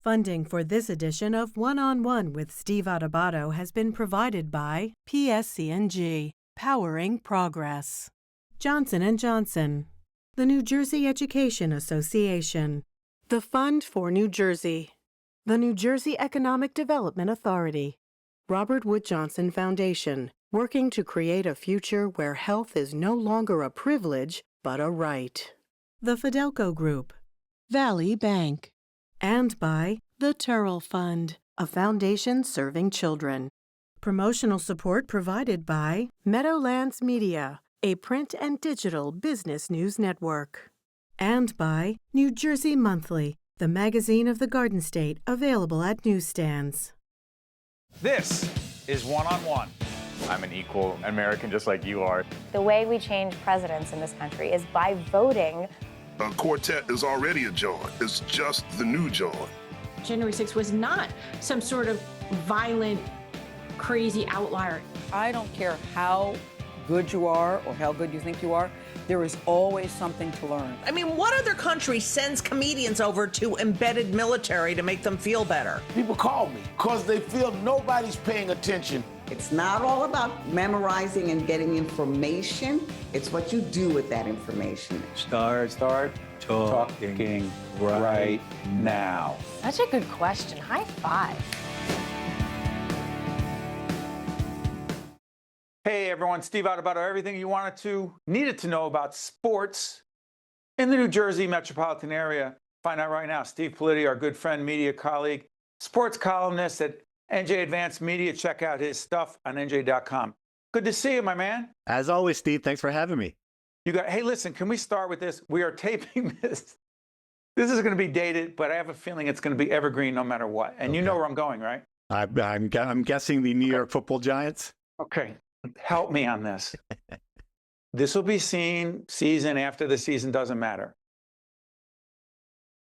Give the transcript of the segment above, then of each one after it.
Funding for this edition of One-on-One with Steve Adubato has been provided by PSC&G, powering progress. Johnson & Johnson, the New Jersey Education Association, the Fund for New Jersey, the New Jersey Economic Development Authority, Robert Wood Johnson Foundation, working to create a future where health is no longer a privilege, but a right. The Fidelco Group, Valley Bank, and by the Turrell Fund, a foundation serving children. Promotional support provided by Meadowlands Media, a print and digital business news network. And by New Jersey Monthly, the magazine of the Garden State, available at newsstands. This is One-on-One. I'm an equal American just like you are. The way we change presidents in this country is by voting. A quartet is already a John. It's just the new John. January 6th was not some sort of violent, crazy outlier. I don't care how good you are or how good you think you are, there is always something to learn. I mean, what other country sends comedians over to embedded military to make them feel better? People call me because they feel nobody's paying attention. It's not all about memorizing and getting information. It's what you do with that information. Start talking right now. Such a good question. High five. Hey everyone, Steve Adubato. Everything you needed to know about sports in the New Jersey metropolitan area. Find out right now. Steve Politi, our good friend, media colleague, sports columnist at NJ Advanced Media. Check out his stuff on NJ.com. Good to see you, my man. As always, Steve, thanks for having me. Hey, listen, can we start with this? We are taping this. This is going to be dated, but I have a feeling it's going to be evergreen no matter what. And okay. You know where I'm going, right? I'm guessing the New York Football Giants. Okay, help me on this. This will be seen season after the season, doesn't matter.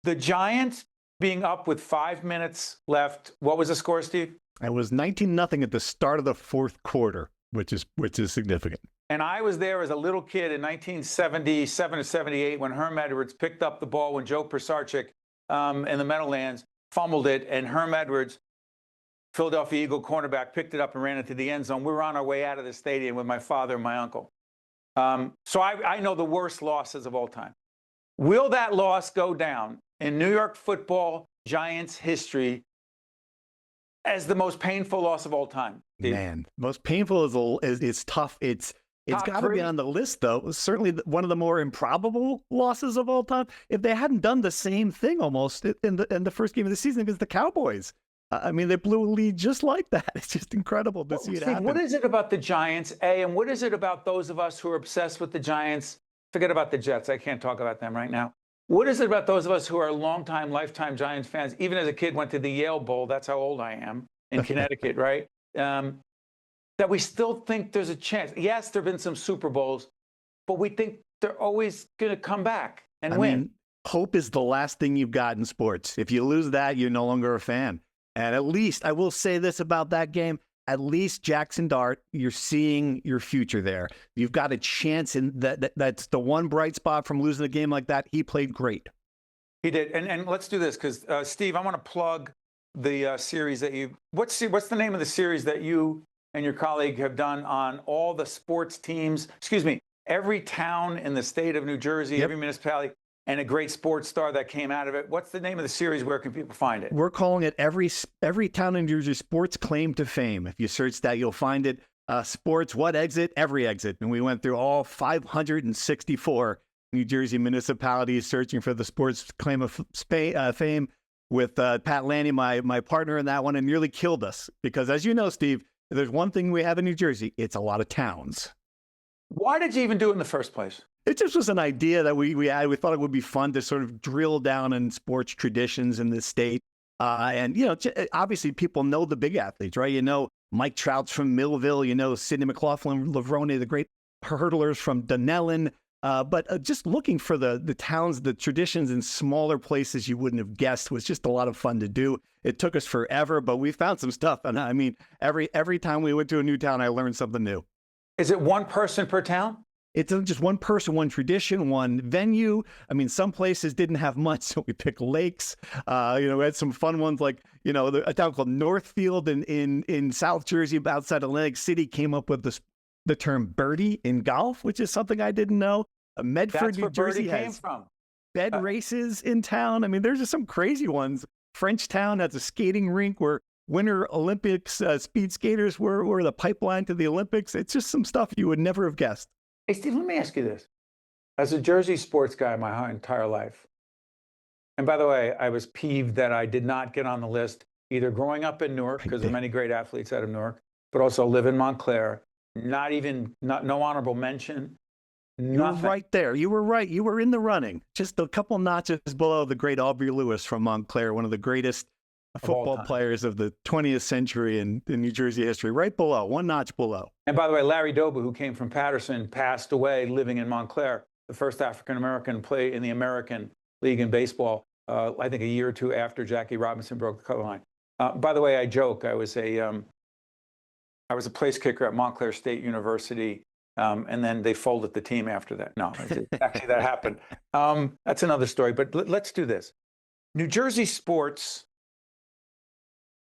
The Giants being up with 5 minutes left. What was the score, Steve? It was 19-0 at the start of the fourth quarter, which is significant. And I was there as a little kid in 1977 or 78 when Herm Edwards picked up the ball when Joe Pisarcik in the Meadowlands fumbled it, and Herm Edwards, Philadelphia Eagle cornerback, picked it up and ran into the end zone. We were on our way out of the stadium with my father and my uncle. So I know the worst losses of all time. Will that loss go down in New York football Giants history as the most painful loss of all time? Steve? Man, most painful is tough. It's got to be on the list, though. Certainly one of the more improbable losses of all time. If they hadn't done the same thing almost in the first game of the season against the Cowboys. I mean, they blew a lead just like that. It's just incredible to see it happen. What is it about the Giants, and what is it about those of us who are obsessed with the Giants? Forget about the Jets. I can't talk about them right now. What is it about those of us who are longtime, lifetime Giants fans? Even as a kid, went to the Yale Bowl. That's how old I am in Connecticut, right? That we still think there's a chance. Yes, there have been some Super Bowls, but we think they're always going to come back and win. Mean, hope is the last thing you've got in sports. If you lose that, you're no longer a fan. And at least, I will say this about that game, at least Jackson Dart, you're seeing your future there. You've got a chance in that's the one bright spot from losing a game like that. He played great. He did. And let's do this because, Steve, I want to plug the series that you, what's the name of the series that you and your colleague have done on all the sports teams, every town in the state of New Jersey, every municipality, and a great sports star that came out of it. What's the name of the series? Where can people find it? We're calling it Every Town in New Jersey Sports Claim to Fame. If you search that, you'll find it. Sports, what exit? Every exit. And we went through all 564 New Jersey municipalities searching for the sports claim of fame with Pat Lanny, my partner in that one, and nearly killed us. Because as you know, Steve, if there's one thing we have in New Jersey, it's a lot of towns. Why did you even do it in the first place? It just was an idea that we had. We thought it would be fun to sort of drill down in sports traditions in this state. And, obviously people know the big athletes, right? You know, Mike Trout's from Millville, Sidney McLaughlin, Lavroni, the great hurdlers from Dunellen. But just looking for the towns, the traditions in smaller places you wouldn't have guessed was just a lot of fun to do. It took us forever, but we found some stuff. And I mean, every time we went to a new town, I learned something new. Is it one person per town? it's just one person, one tradition, one venue. I mean, some places didn't have much, so we picked lakes. We had some fun ones like, a town called Northfield in South Jersey, outside Atlantic City, came up with the term birdie in golf, which is something I didn't know. Medford, New Jersey has bed races in town. I mean, there's just some crazy ones. Frenchtown has a skating rink where Winter Olympics speed skaters were the pipeline to the Olympics. It's just some stuff you would never have guessed. Hey, Steve, let me ask you this. As a Jersey sports guy my entire life, and by the way, I was peeved that I did not get on the list, either growing up in Newark, because there are many great athletes out of Newark, but also live in Montclair. No honorable mention. You were right there. You were right. You were in the running. Just a couple notches below the great Aubrey Lewis from Montclair, one of the greatest football players of the 20th century in New Jersey history. Right below, one notch below. And by the way, Larry Doba, who came from Patterson, passed away living in Montclair, the first African-American to play in the American League in baseball, I think a year or two after Jackie Robinson broke the color line. By the way, I joke. I was a place kicker at Montclair State University. And then they folded the team after that. No, actually that happened. That's another story, but let's do this. New Jersey sports,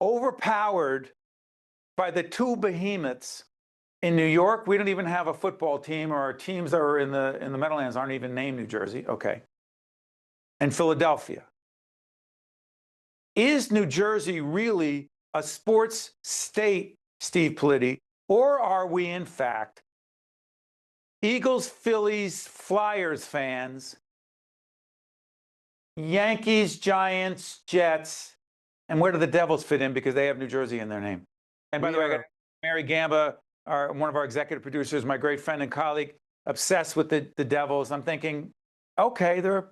overpowered by the two behemoths in New York. We don't even have a football team, or our teams that are in the Meadowlands aren't even named New Jersey. Okay. And Philadelphia. Is New Jersey really a sports state, Steve Politi, or are we in fact Eagles, Phillies, Flyers fans, Yankees, Giants, Jets, and where do the Devils fit in, because they have New Jersey in their name? And by the way, I got Mary Gamba, one of our executive producers, my great friend and colleague, obsessed with the Devils. I'm thinking, okay, they're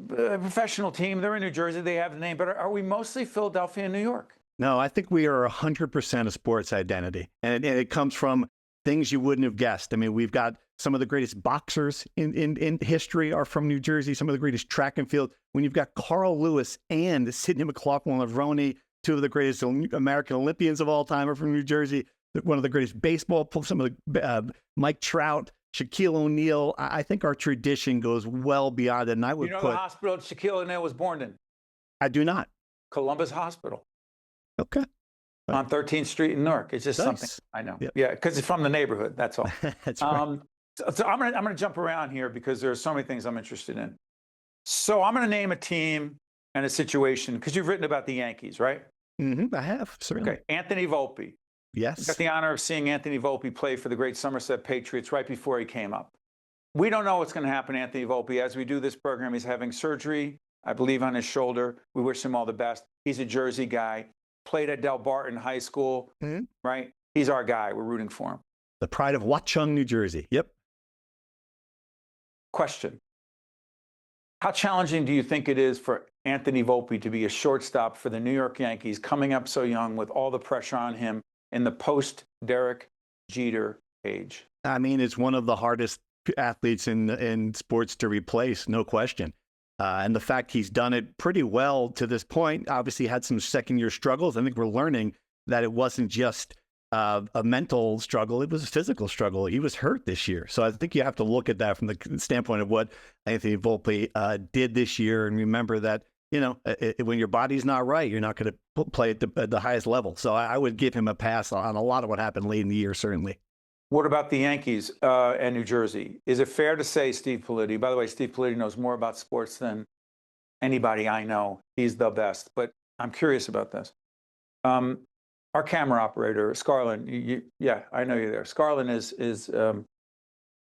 a professional team. They're in New Jersey. They have the name. But are we mostly Philadelphia and New York? No, I think we are 100% a sports identity. And it comes from things you wouldn't have guessed. I mean, we've got some of the greatest boxers in history are from New Jersey, some of the greatest track and field. When you've got Carl Lewis and Sidney McLaughlin-Levrone, two of the greatest American Olympians of all time are from New Jersey. One of the greatest baseball, some of the Mike Trout, Shaquille O'Neal. I think our tradition goes well beyond it. And I would the hospital Shaquille O'Neal was born in? I do not. Columbus Hospital. Okay. On 13th Street in Newark. It's just something I know. Yep. Yeah, because it's from the neighborhood. That's all. That's right. So I'm gonna jump around here because there are so many things I'm interested in. So I'm gonna name a team and a situation, because you've written about the Yankees, right? Mm-hmm, I have, certainly. Okay, Anthony Volpe. Yes. I got the honor of seeing Anthony Volpe play for the great Somerset Patriots right before he came up. We don't know what's going to happen to Anthony Volpe. As we do this program, he's having surgery, I believe, on his shoulder. We wish him all the best. He's a Jersey guy. Played at Del Barton High School, right? He's our guy. We're rooting for him. The pride of Watchung, New Jersey. Yep. Question. How challenging do you think it is for Anthony Volpe to be a shortstop for the New York Yankees, coming up so young with all the pressure on him in the post-Derek Jeter age? I mean, it's one of the hardest athletes in sports to replace, no question. And the fact he's done it pretty well to this point, obviously had some second-year struggles. I think we're learning that it wasn't just a mental struggle. It was a physical struggle. He was hurt this year. So I think you have to look at that from the standpoint of what Anthony Volpe did this year, and remember that, when your body's not right, you're not going to play at the highest level. So I would give him a pass on a lot of what happened late in the year, certainly. What about the Yankees and New Jersey? Is it fair to say, Steve Politi, by the way, Steve Politi knows more about sports than anybody I know. He's the best. But I'm curious about this. Our camera operator, Scarlin, yeah, I know you're there. Scarlin is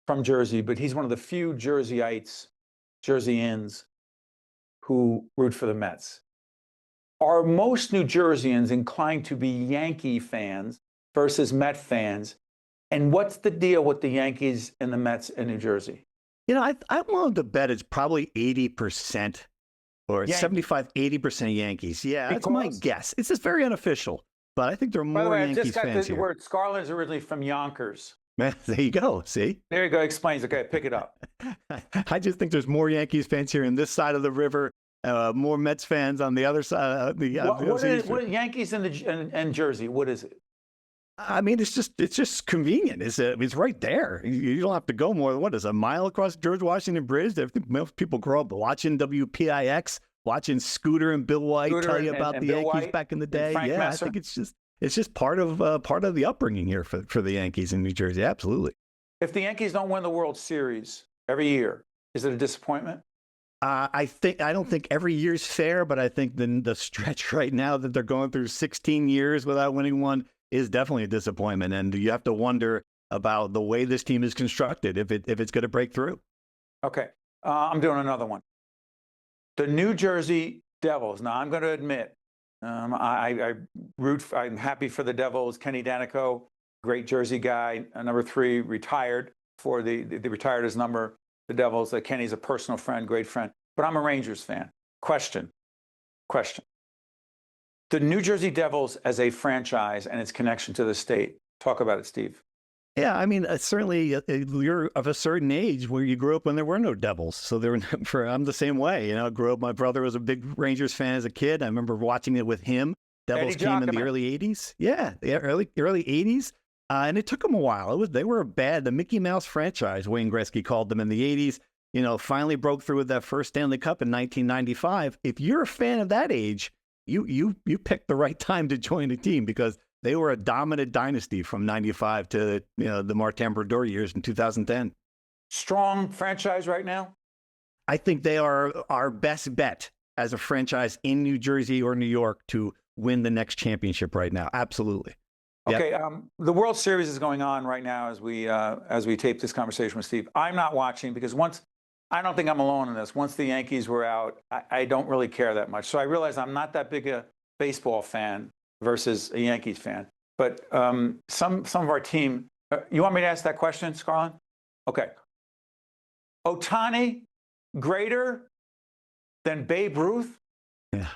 from Jersey, but he's one of the few Jerseyites, Jerseyans, who root for the Mets. Are most New Jerseyans inclined to be Yankee fans versus Met fans? And what's the deal with the Yankees and the Mets in New Jersey? I'm willing to bet it's probably 80% or 75, 80% Yankees. Yeah, that's my guess. It's just very unofficial, but I think there are more Yankees fans here. I just got the word. Scarlin is originally from Yonkers. Man, there you go. See? There you go. Explains. Okay, pick it up. I just think there's more Yankees fans here in this side of the river, more Mets fans on the other side. What Yankees and Jersey? What is it? I mean, it's just convenient. It's right there. You don't have to go more than what is a mile across George Washington Bridge. I think most people grow up watching WPIX, watching Scooter and Bill White tell you about the Yankees back in the day. Yeah, Messer. I think it's just part of the upbringing here for the Yankees in New Jersey. Absolutely. If the Yankees don't win the World Series every year, is it a disappointment? I don't think every year's fair, but I think the stretch right now that they're going through 16 years without winning one is definitely a disappointment. And you have to wonder about the way this team is constructed, if it's going to break through. Okay. I'm doing another one. The New Jersey Devils. Now, I'm going to admit, I'm happy for the Devils. Kenny Danico, great Jersey guy, number 3, retired for the retired his number. The Devils. Kenny's a personal friend, great friend. But I'm a Rangers fan. Question. The New Jersey Devils as a franchise and its connection to the state. Talk about it, Steve. Yeah, I mean, certainly you're of a certain age where you grew up when there were no Devils. So I'm the same way. I grew up. My brother was a big Rangers fan as a kid. I remember watching it with him. Devils came in the early 80s. Yeah, early 80s. And it took them a while. They were the Mickey Mouse franchise, Wayne Gretzky called them in the 80s. Finally broke through with that first Stanley Cup in 1995. If you're a fan of that age, you picked the right time to join the team because they were a dominant dynasty from 95 to the Martin Brodeur years in 2010. Strong franchise right now? I think they are our best bet as a franchise in New Jersey or New York to win the next championship right now. Absolutely. Okay, the World Series is going on right now as we tape this conversation with Steve. I'm not watching because I don't think I'm alone in this. Once the Yankees were out, I don't really care that much. So I realize I'm not that big a baseball fan versus a Yankees fan. But some of our team, you want me to ask that question, Scarlett? Okay. Ohtani greater than Babe Ruth? Yeah.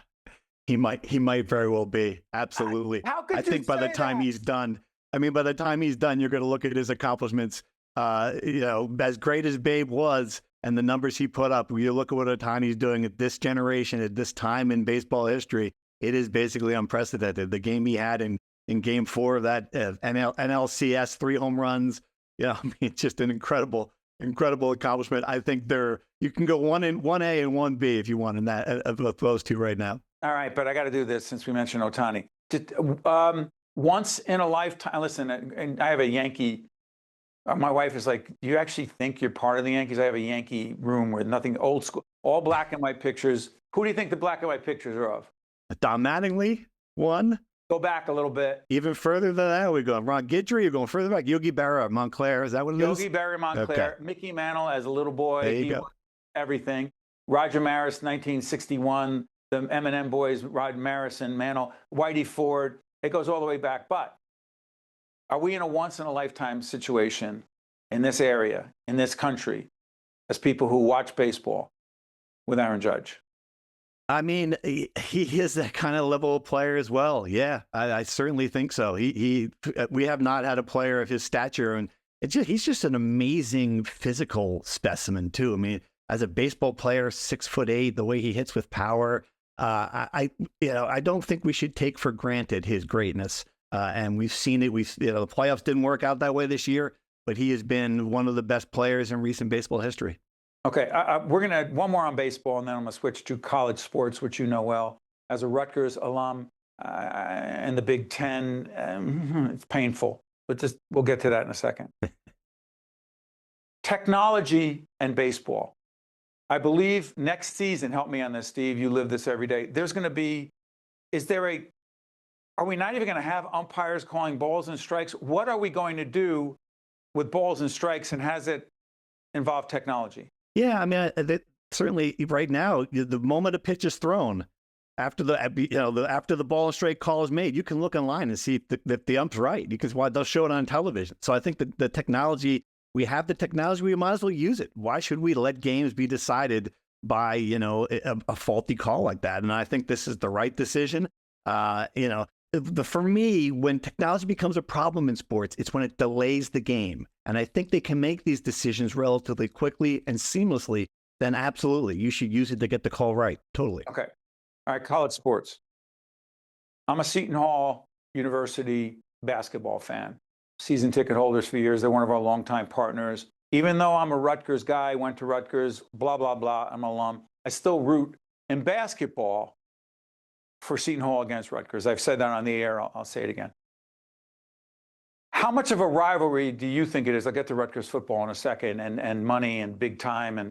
He might very well be. Absolutely. How could I think by the time he's done, you're going to look at his accomplishments. As great as Babe was and the numbers he put up, you look at what Ohtani's doing at this generation, at this time in baseball history, it is basically unprecedented. The game he had in Game 4 of that NLCS, 3 home runs. Yeah, it's just an incredible accomplishment. I think you can go 1A and 1B if you want in that of those two right now. All right, but I got to do this since we mentioned Ohtani. Once in a lifetime, listen, and I have a Yankee. My wife is like, "Do you actually think you're part of the Yankees?" I have a Yankee room with nothing, old school, all black and white pictures. Who do you think the black and white pictures are of? Don Mattingly, one. Go back a little bit. Even further than that, we go. Ron Guidry, you're going further back. Yogi Berra, Montclair, is that what it is? Yogi Berra, Montclair. Okay. Mickey Mantle as a little boy. There you go. Everything. Roger Maris, 1961. The M&M boys, Rod Maris and Mantle. Whitey Ford. It goes all the way back. But are we in a once-in-a-lifetime situation in this area, in this country, as people who watch baseball with Aaron Judge? I mean, he is that kind of level of player as well. Yeah, I certainly think so. We have not had a player of his stature, and he's just an amazing physical specimen too. I mean, as a baseball player, 6'8", the way he hits with power. I don't think we should take for granted his greatness. And we've seen it. The playoffs didn't work out that way this year, but he has been one of the best players in recent baseball history. Okay, we're going to one more on baseball, and then I'm going to switch to college sports, which you know well. As a Rutgers alum and the Big Ten, it's painful, but we'll get to that in a second. Technology and baseball. I believe next season, help me on this, Steve, you live this every day, there's going to be, are we not even going to have umpires calling balls and strikes? What are we going to do with balls and strikes, and has it involved technology? Yeah, I mean, certainly right now, the moment a pitch is thrown, after the ball and strike call is made, you can look online and see if the ump's right, because they'll show it on television. So I think that the technology, we have the technology, we might as well use it. Why should we let games be decided by a faulty call like that? And I think this is the right decision. For me, when technology becomes a problem in sports, it's when it delays the game. And I think they can make these decisions relatively quickly and seamlessly. Then absolutely, you should use it to get the call right. Totally. Okay. All right, college sports. I'm a Seton Hall University basketball fan. Season ticket holders for years. They're one of our longtime partners. Even though I'm a Rutgers guy, went to Rutgers, blah, blah, blah, I'm an alum, I still root in basketball for Seton Hall against Rutgers. I've said that on the air. I'll say it again. How much of a rivalry do you think it is? I'll get to Rutgers football in a second, and money and big time and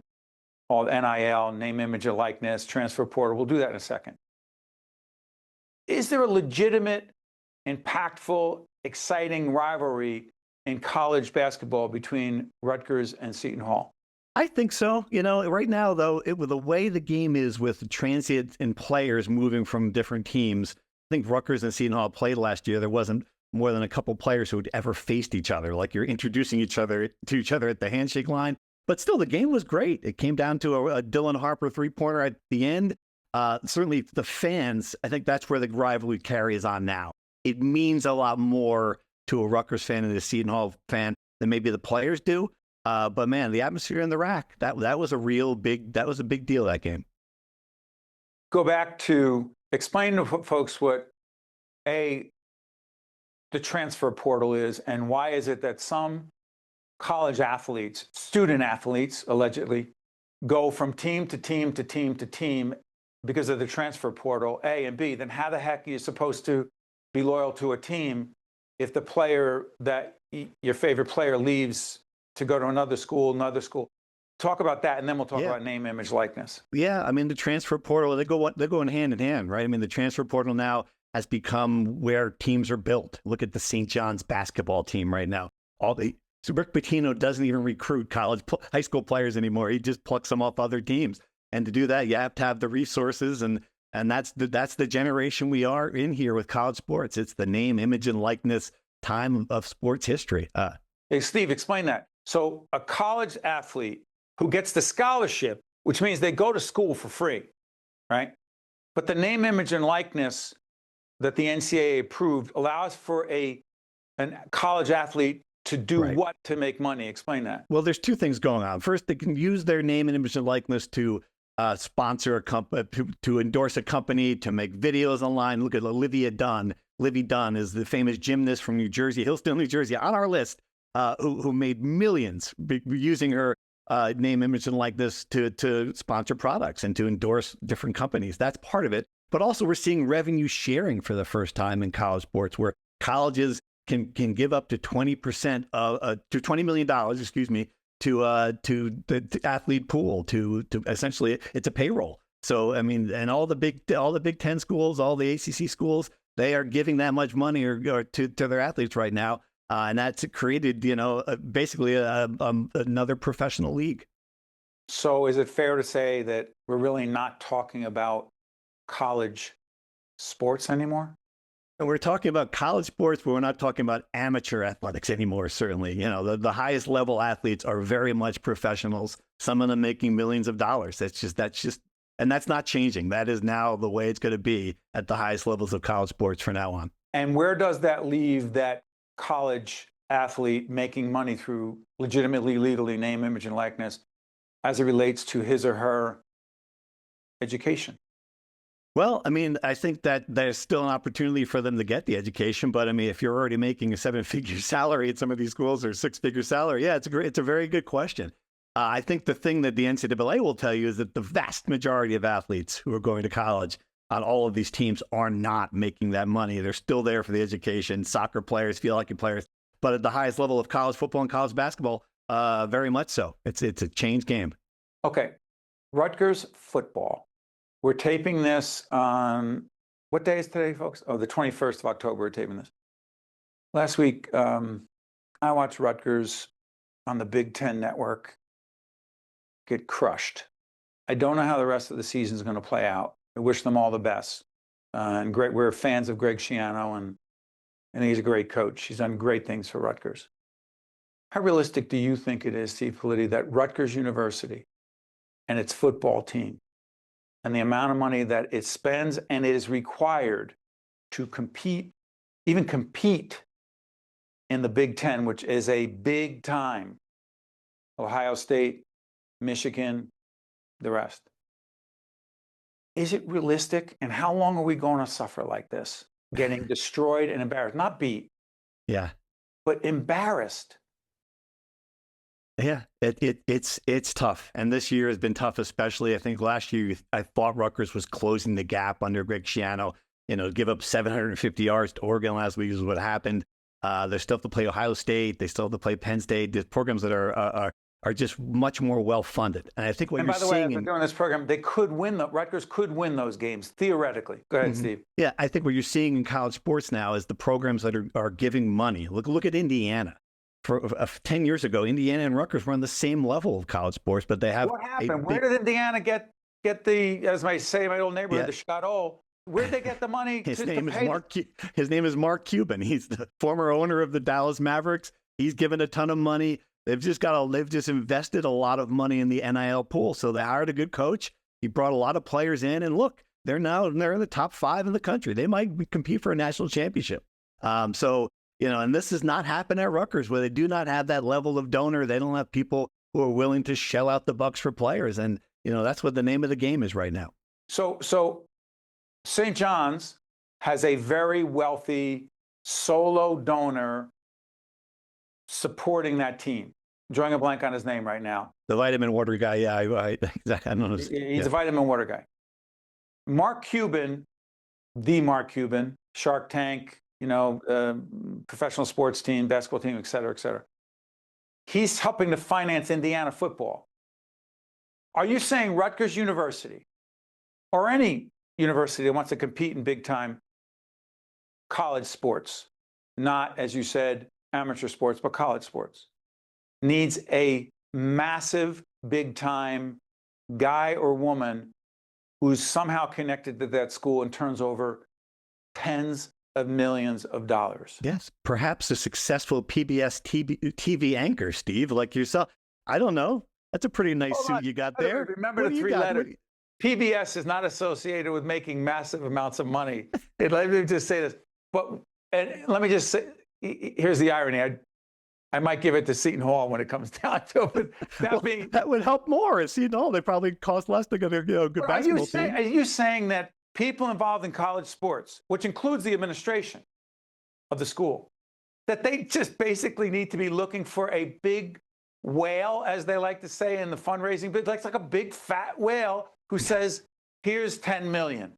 all NIL, name, image, and likeness, transfer portal. We'll do that in a second. Is there a legitimate, impactful, exciting rivalry in college basketball between Rutgers and Seton Hall? I think so. You know, right now, though, with the way the game is with the transient and players moving from different teams, I think Rutgers and Seton Hall played last year. There wasn't more than a couple players who had ever faced each other. Like, you're introducing each other to each other at the handshake line. But still, the game was great. It came down to a Dylan Harper three-pointer at the end. Certainly, the fans, I think that's where the rivalry carries on now. It means a lot more to a Rutgers fan and a Seton Hall fan than maybe the players do. But man, the atmosphere in the rack, that was a big deal, that game. Go back to explain to folks what the transfer portal is, and why is it that some college athletes, student athletes, allegedly, go from team to team to team to team because of the transfer portal, A, and B, then how the heck are you supposed to be loyal to a team if the player that your favorite player leaves to go to another school? Talk about that, and then we'll talk about name, image, likeness. Yeah, I mean, the transfer portal, they're going hand in hand, right? I mean, the transfer portal now has become where teams are built. Look at the St. John's basketball team right now. So Rick Pitino doesn't even recruit high school players anymore. He just plucks them off other teams. And to do that, you have to have the resources, and that's the generation we are in here with college sports. It's the name, image, and likeness time of sports history. Hey, Steve, explain that. So a college athlete who gets the scholarship, which means they go to school for free, right? But the name, image, and likeness that the NCAA approved allows for a college athlete to do what to make money? Explain that. Well, there's two things going on. First, they can use their name and image and likeness to sponsor a company, to endorse a company, to make videos online. Look at Olivia Dunn. Livy Dunn is the famous gymnast from New Jersey, Hillsdale, New Jersey, on our list, who made millions using her name, image, and likeness to sponsor products and to endorse different companies. That's part of it. But also, we're seeing revenue sharing for the first time in college sports, where colleges can give up to 20% to $20 million, excuse me, to the athlete pool, to essentially it's a payroll. So I mean, and all the Big Ten schools, all the ACC schools, they are giving that much money or to their athletes right now, and that's created basically another professional league. So is it fair to say that we're really not talking about college sports anymore? And we're talking about college sports, but we're not talking about amateur athletics anymore, certainly. You know, the highest level athletes are very much professionals, some of them making millions of dollars. That's just, and that's not changing. That is now the way it's going to be at the highest levels of college sports from now on. And where does that leave that college athlete making money through legitimately, legally, name, image, and likeness as it relates to his or her education? Well, I mean, I think that there's still an opportunity for them to get the education. But I mean, if you're already making a 7-figure salary at some of these schools, or 6-figure salary, yeah, it's a very good question. I think the thing that the NCAA will tell you is that the vast majority of athletes who are going to college on all of these teams are not making that money. They're still there for the education. Soccer players, field hockey players, but at the highest level of college football and college basketball, very much so. It's a changed game. Okay, Rutgers football. We're taping this on, what day is today, folks? Oh, the 21st of October, we're taping this. Last week, I watched Rutgers on the Big Ten network get crushed. I don't know how the rest of the season is going to play out. I wish them all the best. And we're fans of Greg Schiano, and I think he's a great coach. He's done great things for Rutgers. How realistic do you think it is, Steve Politi, that Rutgers University and its football team and the amount of money that it spends and is required to compete, even compete in the Big Ten, which is a big time, Ohio State, Michigan, the rest. Is it realistic? And how long are we going to suffer like this? Getting destroyed and embarrassed, not beat, Yeah. but embarrassed. Yeah, it's tough, and this year has been tough, especially. I think last year I thought Rutgers was closing the gap under Greg Schiano. Give up 750 yards to Oregon last week is what happened. They still have to play Ohio State. They still have to play Penn State. The programs that are just much more well funded. And I think what and you're by the way, seeing as they're doing this program, Rutgers could win those games theoretically. Go ahead, Steve. Yeah, I think what you're seeing in college sports now is the programs that are giving money. Look at Indiana. For 10 years ago, Indiana and Rutgers were on the same level of college sports, but they have. What happened? Where did Indiana get the, as I say, my old neighborhood, the Scott-O? Where did they get the money? His name is Mark Cuban. He's the former owner of the Dallas Mavericks. He's given a ton of money. They've just invested a lot of money in the NIL pool. So they hired a good coach. He brought a lot of players in, and look, they're in the top 5 in the country. They might compete for a national championship. And this has not happened at Rutgers, where they do not have that level of donor. They don't have people who are willing to shell out the bucks for players. And, that's what the name of the game is right now. So St. John's has a very wealthy solo donor supporting that team. I'm drawing a blank on his name right now. The vitamin water guy. Yeah, I don't know. He's a vitamin water guy. Mark Cuban, Shark Tank, professional sports team, basketball team, et cetera, et cetera. He's helping to finance Indiana football. Are you saying Rutgers University or any university that wants to compete in big time college sports, not, as you said, amateur sports, but college sports, needs a massive big time guy or woman who's somehow connected to that school and turns over tens of millions of dollars? Yes, perhaps a successful PBS TV anchor, Steve, like yourself. I don't know. That's a pretty nice suit you got there. Remember the 3 letters. PBS is not associated with making massive amounts of money. Let me just say this. And let me just say, here's the irony. I might give it to Seton Hall when it comes down to it. But that would help more at Seton Hall. They probably cost less to get a good basketball team. Are you saying that people involved in college sports, which includes the administration of the school, that they just basically need to be looking for a big whale, as they like to say in the fundraising, but like a big fat whale who says, here's 10 million?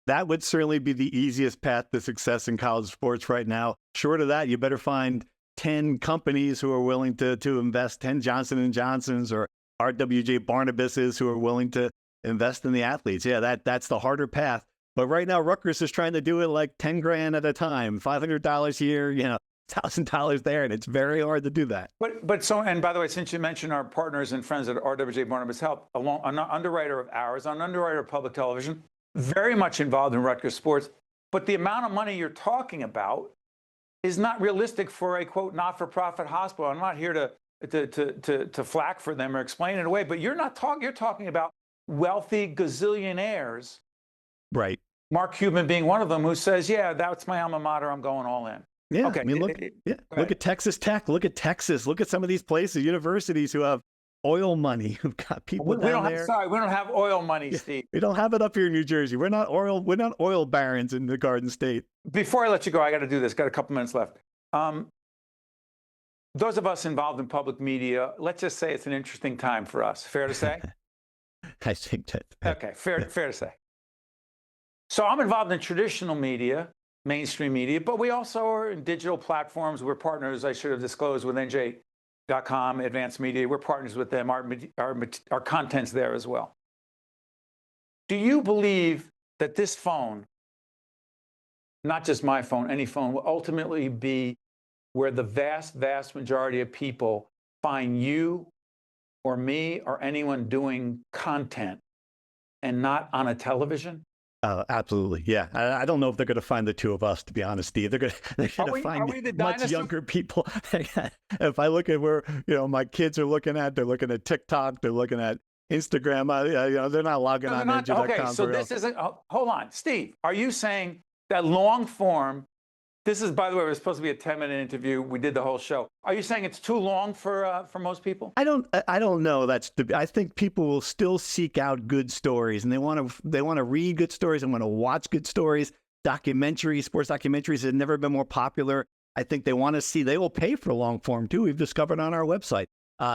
That would certainly be the easiest path to success in college sports right now. Short of that, you better find 10 companies who are willing to invest, 10 Johnson & Johnsons or RWJ Barnabases who are willing to invest in the athletes. Yeah, that's the harder path. But right now, Rutgers is trying to do it like 10 grand at a time, $500 here, $1,000 there, and it's very hard to do that. And by the way, since you mentioned our partners and friends at RWJ Barnabas Help, an underwriter of ours, an underwriter of public television, very much involved in Rutgers sports, but the amount of money you're talking about is not realistic for a, quote, not-for-profit hospital. I'm not here to flack for them or explain it away, but you're talking about wealthy gazillionaires. Right. Mark Cuban being one of them, who says, yeah, that's my alma mater, I'm going all in. Yeah, okay. I mean, look at Texas Tech, look at Texas, look at some of these places, universities who have oil money, who've got people down there. We don't have oil money, Steve. We don't have it up here in New Jersey. We're not oil barons in the Garden State. Before I let you go, I got to do this. Got a couple minutes left. Those of us involved in public media, let's just say it's an interesting time for us. Fair to say? I think that. Okay, fair to say. So I'm involved in traditional media, mainstream media, but we also are in digital platforms. We're partners, I should have disclosed, with NJ.com, Advanced Media. We're partners with them. Our content's there as well. Do you believe that this phone, not just my phone, any phone, will ultimately be where the vast, vast majority of people find you or me or anyone doing content and not on a television? Absolutely, yeah. I don't know if they're going to find the two of us, to be honest, Steve. They're going to find much younger people. If I look at where my kids are looking at, they're looking at TikTok, they're looking at Instagram. They're not logging on NJ.com. Okay, so this isn't. Hold on, Steve. Are you saying that long form? This is, by the way, it was supposed to be a 10-minute interview. We did the whole show. Are you saying it's too long for most people? I don't know. I think people will still seek out good stories, and they want to read good stories and want to watch good stories. Sports documentaries have never been more popular. I think they want to see, they will pay for long form too. We've discovered on our website.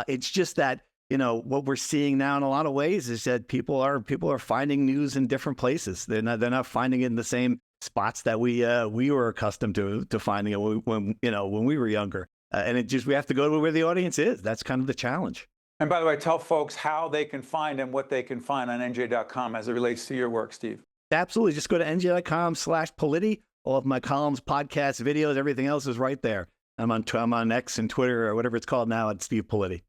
It's just that, what we're seeing now in a lot of ways is that people are finding news in different places. They're not finding it in the same spots that we were accustomed to finding it when we were younger. And we have to go to where the audience is. That's kind of the challenge. And by the way, tell folks how they can find and what they can find on NJ.com as it relates to your work, Steve. Absolutely. Just go to NJ.com/Politi. All of my columns, podcasts, videos, everything else is right there. I'm on X and Twitter or whatever it's called now at Steve Politi.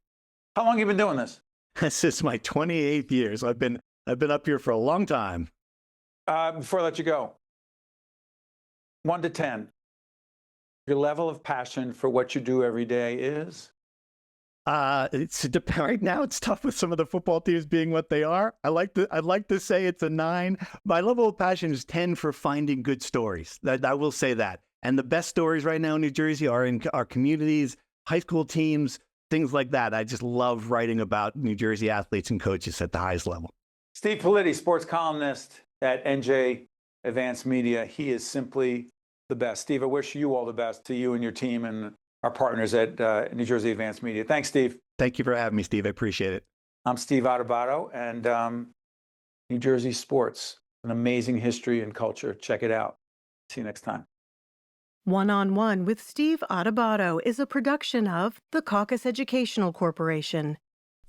How long have you been doing this? This is my 28th year. So I've been up here for a long time. Before I let you go, 1 to 10, your level of passion for what you do every day is? Right now it's tough with some of the football teams being what they are. I'd like to say it's a 9. My level of passion is 10 for finding good stories. I will say that. And the best stories right now in New Jersey are in our communities, high school teams, things like that. I just love writing about New Jersey athletes and coaches at the highest level. Steve Politi, sports columnist at NJ Advanced Media. He is simply the best. Steve, I wish you all the best, to you and your team and our partners at New Jersey Advanced Media. Thanks, Steve. Thank you for having me, Steve. I appreciate it. I'm Steve Adubato, and New Jersey sports, an amazing history and culture. Check it out. See you next time. One-on-One with Steve Adubato is a production of the Caucus Educational Corporation.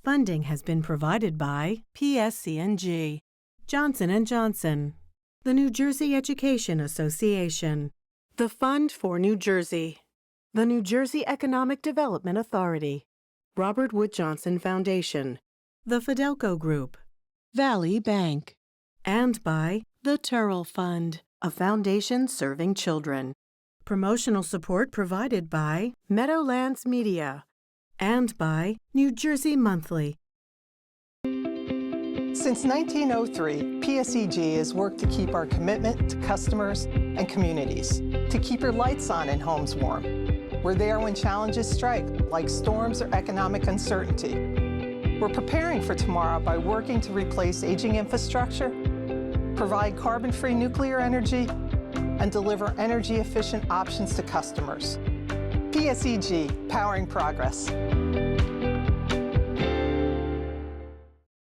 Funding has been provided by PSC&G, Johnson & Johnson, the New Jersey Education Association, the Fund for New Jersey, the New Jersey Economic Development Authority, Robert Wood Johnson Foundation, the Fidelco Group, Valley Bank, and by the Turrell Fund, a foundation serving children. Promotional support provided by Meadowlands Media and by New Jersey Monthly. Since 1903, PSEG has worked to keep our commitment to customers and communities, to keep your lights on and homes warm. We're there when challenges strike, like storms or economic uncertainty. We're preparing for tomorrow by working to replace aging infrastructure, provide carbon-free nuclear energy, and deliver energy-efficient options to customers. PSEG, powering progress.